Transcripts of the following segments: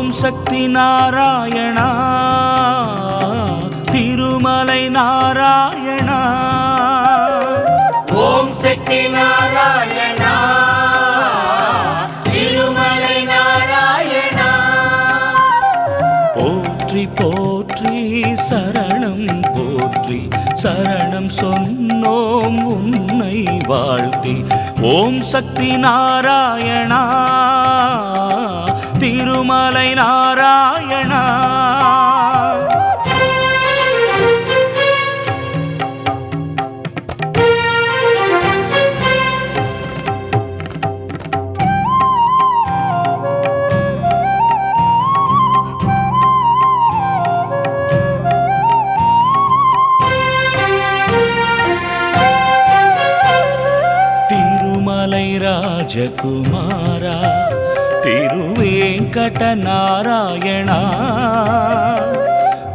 ஓம் சக்தி நாராயணா திருமலை நாராயணா. ஓம் சக்தி நாராயணா திருமலை நாராயணா. போற்றி போற்றி சரணம் போற்றி சரணம் சொன்னோம் உன்னை வாழ்த்தி. ஓம் சக்தி நாராயணா திருமலை நாராயணா. திருமலை ராஜகுமாரா திருவேங்கட நாராயணா.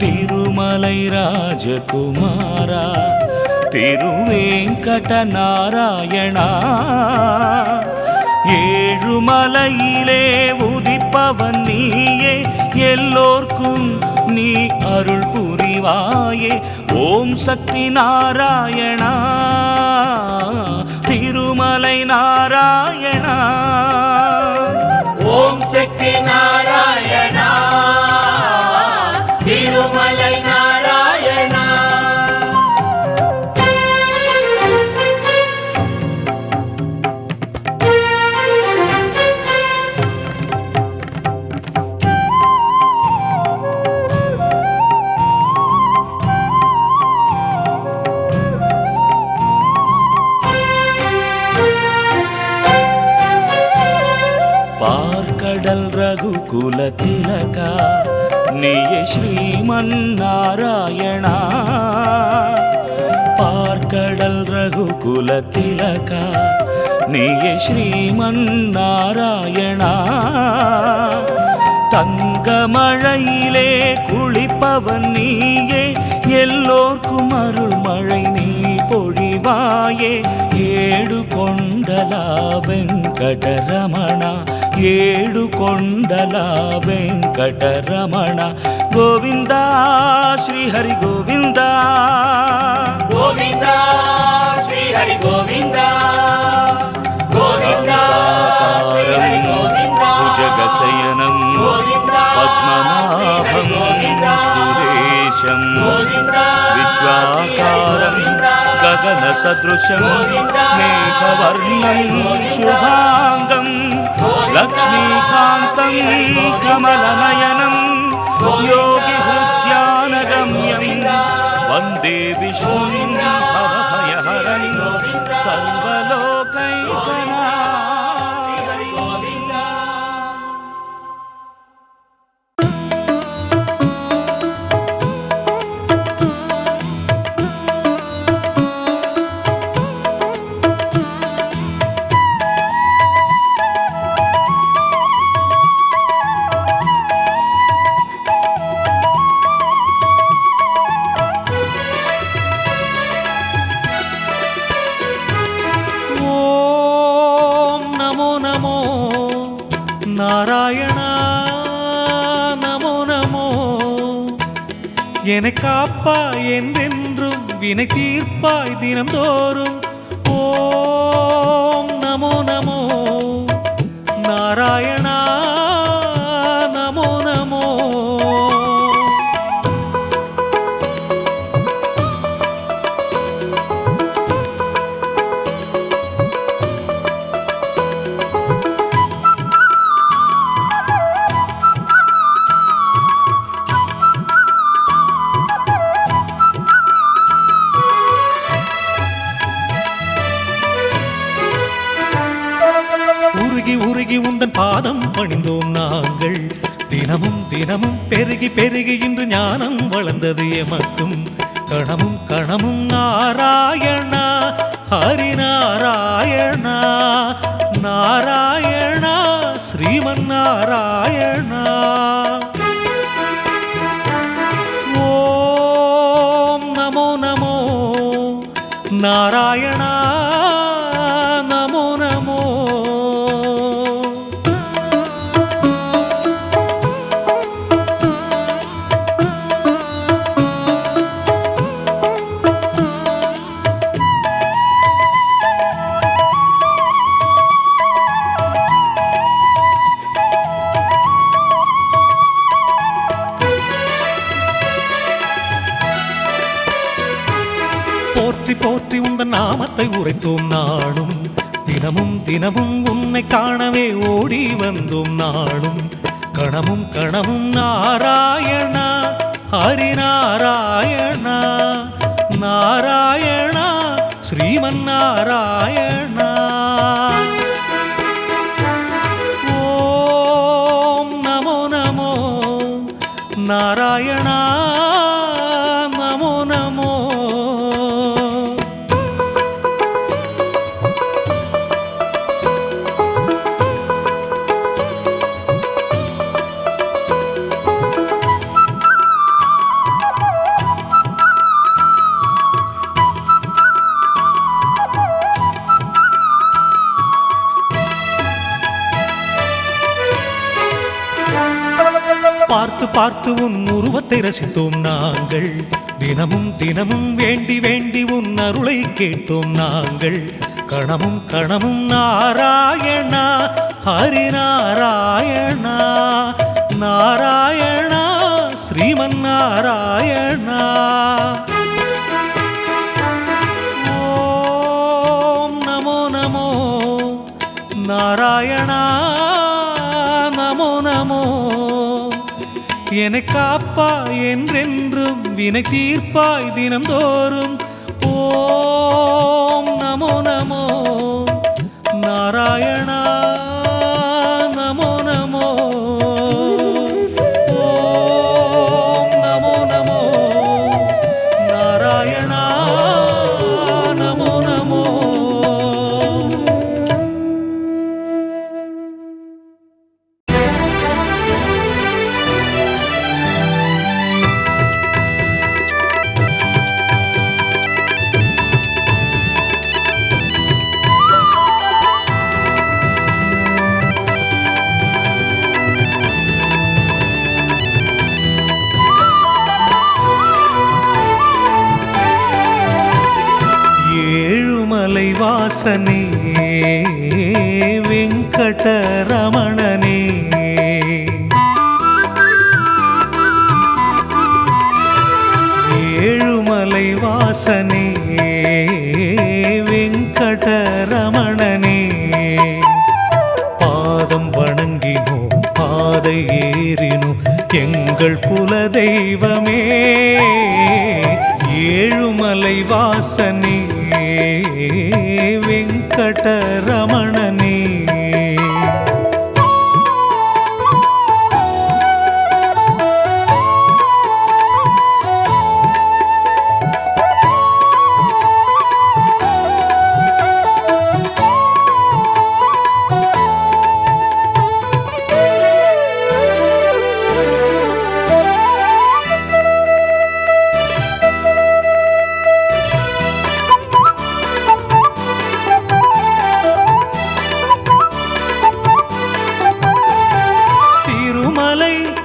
திருமலை ராஜகுமாரா திருவேங்கட நாராயணா. ஏழுமலையிலே உதிப்பவன் நீயே எல்லோர்க்கும் நீ அருள் புரிவாயே. ஓம் சக்தி நாராயணா திருமலை நாராயணா. ஓம் சக்தி நாராயணா திருமலை நாராயணா. பார்க்கடல் ரகுகுல திலகா நீயே ஸ்ரீமன் நாராயணா. பார்க்கடல் ரகுகுல திலகா நீயே ஸ்ரீமன் நாராயணா. தங்கமழையிலே குளிப்பவன் நீயே எல்லோர்க்கும் அருள் மழை நீ பொழிவாயே. ஏடு கொண்டலா வெங்கடரமணா ஏடு கொண்டலா வெங்கடரமண. கோவிந்தா ஸ்ரீ ஹரி கோவிந்தா கோவிந்தா ஸ்ரீ ஹரி கோவிந்தா கோவிந்தா ஸ்ரீ ஹரி கோவிந்தா. புஜகசயனம் பத்மநாபம் சுரேஷம் விஸ்வாகாரம் गगन सदृशं मेघवर्णं शुभांगं लक्ष्मीकान्तं कमलनयनं योगिहृद्यानगम्यं वन्दे विष्णुं भवभयहरं सर्वलोकैकनाथं. என்னை காப்பாய் என்றென்றும் வினை தீர்ப்பாய் தினம்தோறும். ஓம் நமோ நமோ நாராயணா நமோ நமோ. உருகி உருகி உந்தன் பாதம் பணிந்தோம் நாங்கள். தினமும் தினமும் பெருகி பெருகி இன்று ஞானம் வளர்ந்தது எமக்கும். கணமும் கணமும் நாராயணா ஹரிநாராயணா நாராயணா ஸ்ரீமன் நாராயணா. ஓம் நமோ நமோ நாராயணா நமோ நமோ. போற்றி போற்றி உந்தன் நாமத்தை உரைத்தோம் நாடும் தினமும் தினமும் உன்னை காணவே ஓடி வந்தோம் நாடும் கணமும் கணமும் நாராயணா ஹரிநாராயணா நாராயணா ஸ்ரீமன் நாராயணா ஓம் நமோ நமோ நாராயணா நமோ நமோ பார்த்து பார்த்து உன் உருவத்தை ரசித்தோம் நாங்கள் தினமும் தினமும் வேண்டி வேண்டி உன் அருளை கேட்டோம் நாங்கள் கணமும் கணமும் நாராயணா ஹரிநாராயணா நாராயணா ஸ்ரீமன் நாராயணா ஓம் நமோ நமோ நாராயணா நமோ நமோ என்னை காப்பாய் என்றென்றும் வினை தீர்ப்பாய் தினம்தோறும் ஓம் நமோ நமோ நாராயணா நமோ நமோ ஓம் நமோ நமோ நாராயணா நமோ நமோ ஏழுமலை வாசனே வெங்கடரமணனே ஏழுமலை வாசனே வெங்கடரமணனே பாதம் வணங்கினோம் பாதை ஏறினோம் எங்கள் குலதெய்வமே ஏழுமலை வாசனே வெங்கடரமணனே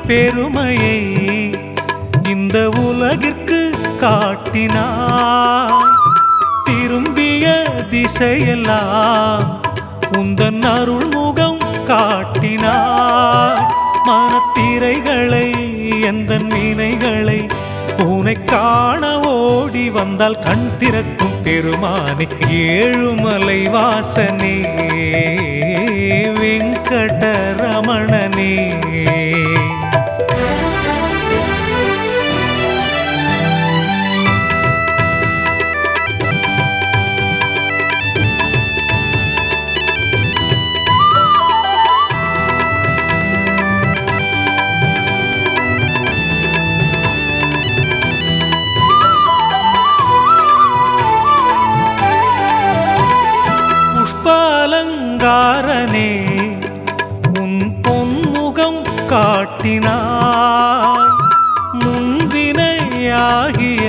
பெருமையை இந்த உலகிற்கு காட்டினாய் திரும்பிய திசையெல்லாம் உந்தன் அருள்முகம் காட்டினாய் மனத்திரைகளை எந்தன் வினைகளை உனை காண ஓடி வந்தால் கண் திறக்கும் பெருமானே ஏழுமலை வாசனே வெங்கடரமணனே புஷ்பாலங்காரனே உன் பொன்முகம் காட்டினாய் முன்வினையாகிய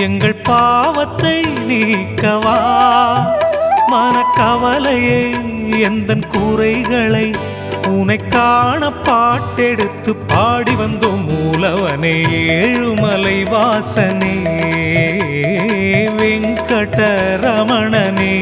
எங்கள் பாவத்தை நீக்கவா மனக்கவலையை எந்தன் குறைகளை உனை காண பாட்டெடுத்து பாடி வந்தோம் மூலவனே ஏழுமலை வாசனே வெங்கடரமணனே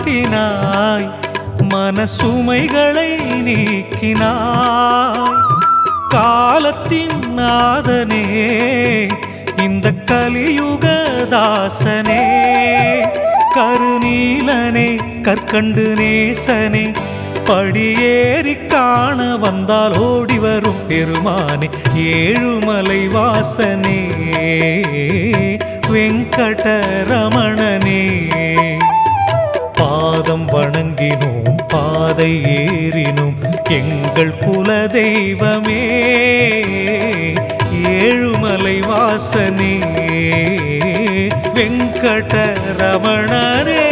காட்டினாய், மனசுமைகளை நீக்கினாய். காலத்தின் நாதனே, இந்த கலியுக தாசனே, கருநீலனே, கற்கண்டு நேசனே, படியேறி காண வந்தால் ஓடி வரும் பெருமானே, ஏழுமலை வாசனே, வெங்கடரமணனே. பாதம் வணங்கினோம், பாதை ஏறினோம், எங்கள் குல தெய்வமே, ஏழுமலை வாசனே, வெங்கடரமணனே.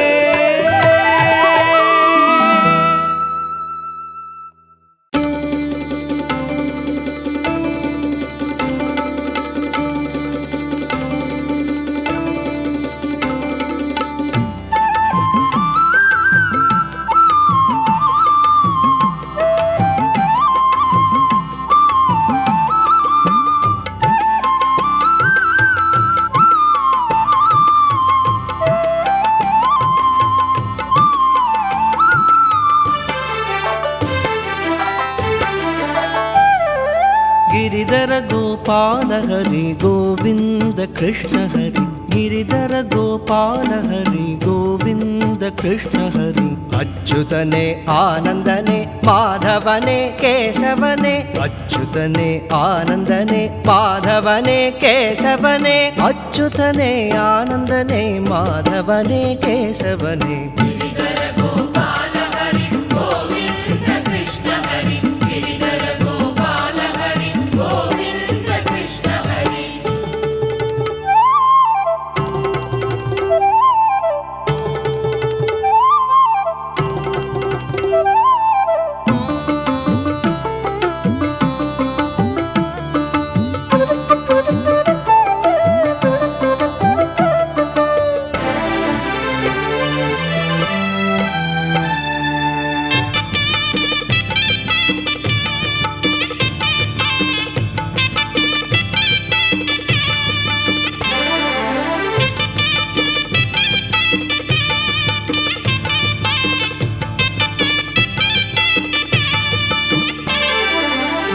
गिरिधर गोपाल हरि गोविंद कृष्ण हरि, गिरिधर गोपाल हरि गोविंद कृष्ण हरि. अच्युतने आनंदने माधवने केशवने, अच्युतने आनंदने माधवने केशवने, अच्युतने आनंदने माधवने केशवने.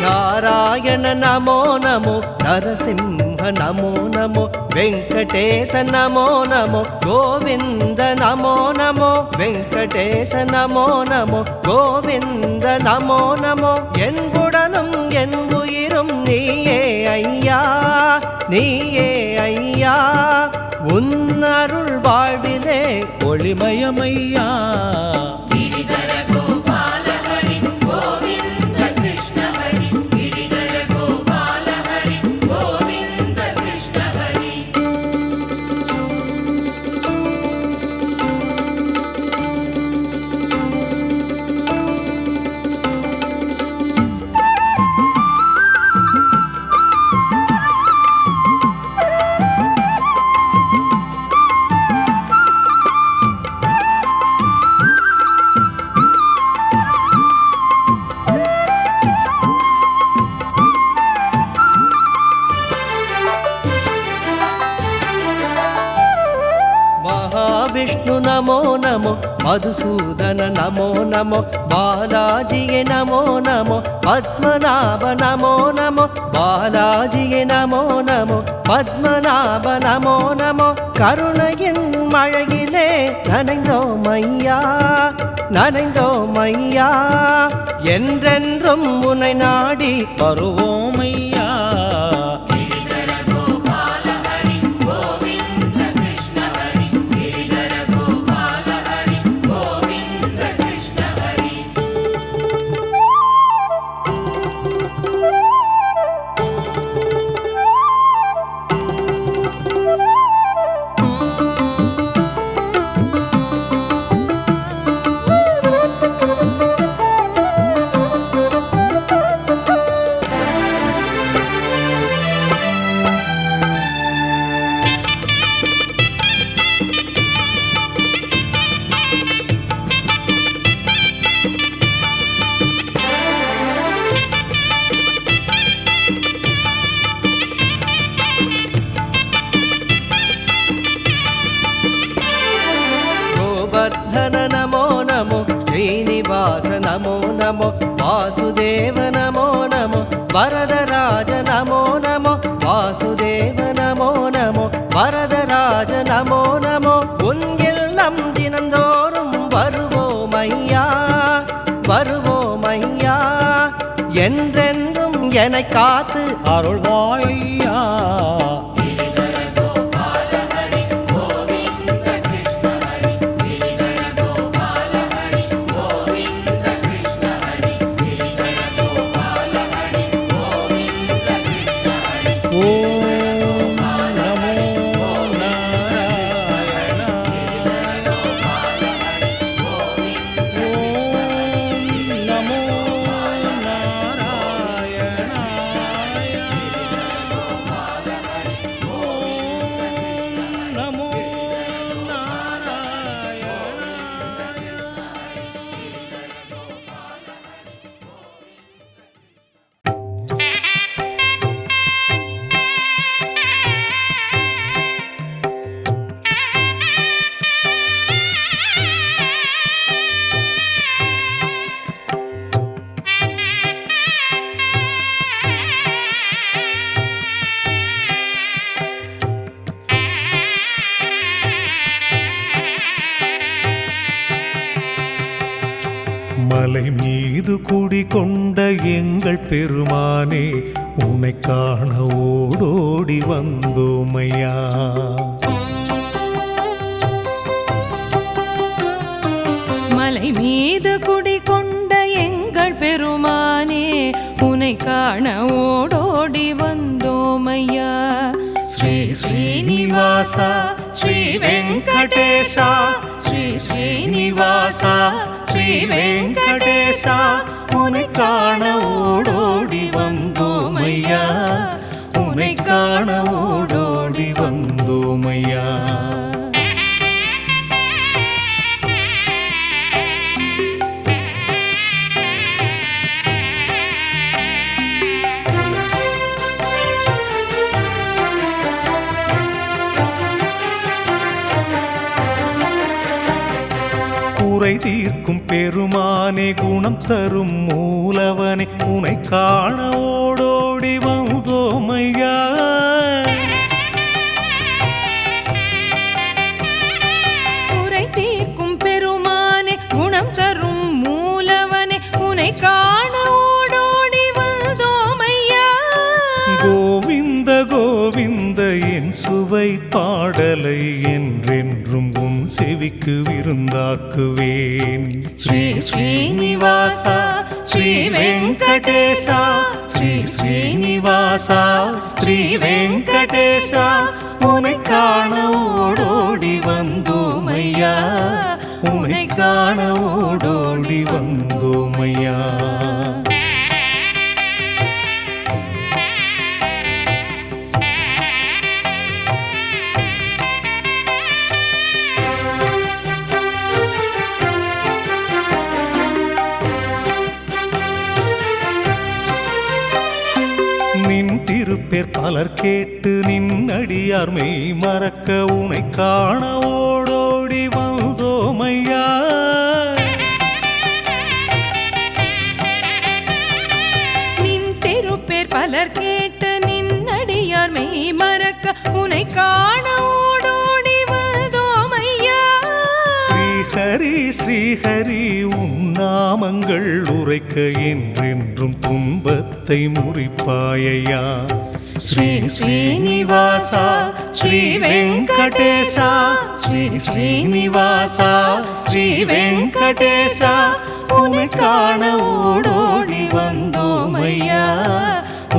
नारायण नमो नमो, नरसिंह नमो नमो, वेंकटेश नमो नमो, गोविंद नमो नमो, वेंकटेश नमो नमो, गोविंद नमो नमो. என்புடனும் என்புயிரும் நீயே ஐயா, நீயே ஐயா, உன் அருள் வாழ்விலே ஒளிமயமையா. विष्णु नमो नमो, मधुसूदन नमो नमो, बालाजिये नमो नमो, पद्मनाभ नमो नमो, बालाजिये नमो नमो, पद्मनाभ नमो नमो. கருணையின் மழையிலே நனைந்தோம் ஐயா, நனைந்தோம் ஐயா, என்றென்றும் உன்னை நாடி வருவோம் ஐயா. శ్రీనివాస నమో నమో వాసుదేవ నమో నమో వరదరాజ నమో నమో வாசுதேவ நமோ நமோ வரதராஜ நமோ நமோ உன் இல்லம் தினந்தோறும் வருவோம் ஐயா வருவோம் ஐயா என்றென்றும் என்னை காத்து அருள்வாயா. மலை மீது குடிகொண்ட எங்கள் பெருமானே உன்னை காண ஓடோடி வந்தோமையா. மலை மீது குடிகொண்ட எங்கள் பெருமானே உன்னை காண ஓடோடி வந்தோமையா. ஸ்ரீ ஸ்ரீனிவாசா ஸ்ரீ வெங்கடேசா ஸ்ரீ ஸ்ரீனிவாசா ஸ்ரீ வெங்கடேசா உன்னை காண ஓடோடி வந்தோமையா. உன்னை காண ஓடோடி வந்தோமையா. குறை தீர்க்கும் பெருமானே குணம் தரும் மூலவனே உன்னை காண ஓடோடி வந்தோமையா. குறை தீர்க்கும் பெருமானே குணம் தரும் மூலவனே உன்னை காண ஓடோடி வந்தோமையா. கோவிந்த கோவிந்த என் சுவை பாடலை என்றென்றும் உன் செவிக்கு விருந்தாக்குவேன். ஸ்ரீ ஸ்ரீனிவாசா ஸ்ரீ வெங்கடேசா ஸ்ரீ ஸ்ரீனிவாசா ஸ்ரீ வெங்கடேசா உன்னை காண ஓடோடி வந்தோமையா. உன்னை காண ஓடோடி வந்தோமையா. நின் திருப்பேர் பலர் கேட்டு நின்னடியார் மெய் மறக்க உன்னை காண ஓடோடி வந்தோமையா. நின் திருப்பேர் பலர் கேட்டு நின்னடியார் மெய் மறக்க உன்னை காண ஓடோடி வந்தோமையா. ஸ்ரீஹரி ஸ்ரீஹரி உன் நாமங்கள் உரைக்க என்றென்றும் துன்பத்தை முறிப்பாயையா. ஸ்ரீ ஸ்ரீனிவாசா ஸ்ரீ வெங்கடேசா ஸ்ரீ ஸ்ரீனிவாசா ஸ்ரீ வெங்கடேசா உன்னை காண ஓடோடி வந்தோமையா.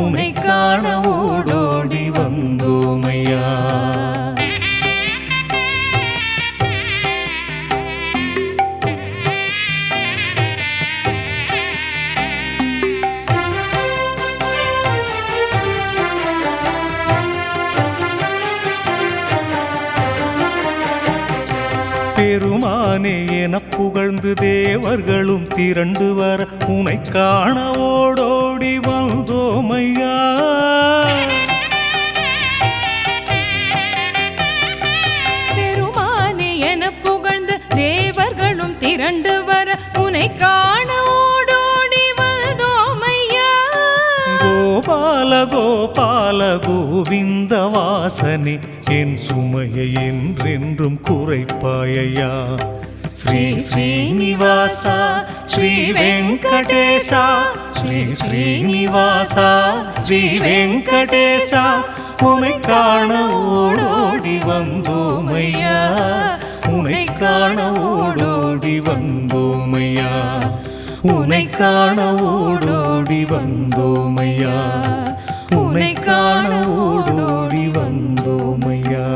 உன்னை காண ஓடோடி வந்தோமையா. பெருமானே என புகழ்ந்து தேவர்களும் திரண்டு வர உன்னை காண ஓடோடி வந்தோமையா. பெருமானே என புகழ்ந்து தேவர்களும் திரண்டு வர உனை காண ஓடோடி வந்தோமையா. கோபால கோபால கோவிந்த வாசனே என் சுமையை என்றென்றும் குறைப்பாயையா. ஸ்ரீ ஸ்ரீனிவாசா ஸ்ரீ வெங்கடேசா ஸ்ரீ ஸ்ரீனிவாசா ஸ்ரீ வெங்கடேசா உனை காண ஓடோடி வந்தோமையா. உனை காண ஓடோடி வந்தோமையா. உனை காண ஓடோடி வந்தோமையா. உனை காண ஓடோடி வந்தோமையா.